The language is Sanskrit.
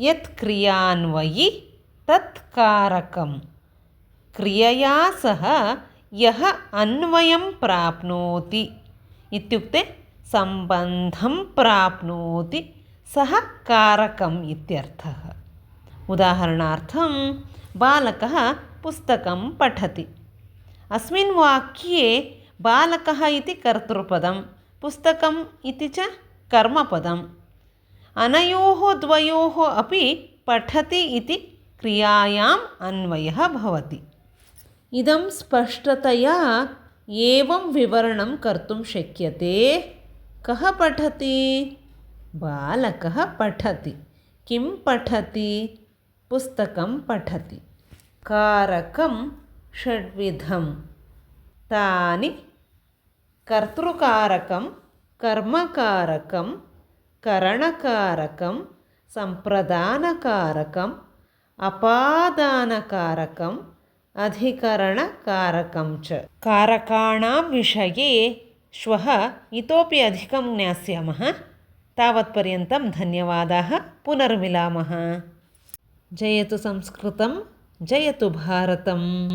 यत् क्रियान्वयि तत् कारकम्। क्रियया सह यः अन्वयं प्राप्नोति इत्युक्ते सम्बन्धं प्राप्नोति सः कारकम् इत्यर्थः। उदाहरणार्थं बालकः पुस्तकं पठति। अस्मिन् वाक्ये बालकः इति कर्तृपदं, पुस्तकम् इति च कर्मपदम्। अनयोः द्वयोः अपि पठति इति क्रियायाम् अन्वयः भवति। इदं स्पष्टतया एवं विवरणं कर्तुं शक्यते। कः पठति? बालकः पठति। किं पठति? पुस्तकं पठति। कारकं षड्विधं। तानि कर्तृकारकं, कर्मकारकं, करणकारकं, सम्प्रदानकारकम्, अपादानकारकम्, अधिकरणकारकं च। कारकाणां विषये श्वः इतोपि अधिकं ज्ञास्यामः। तावत्पर्यन्तं धन्यवादाः। पुनर्मिलामः। जयतु संस्कृतं, जयतु भारतम्।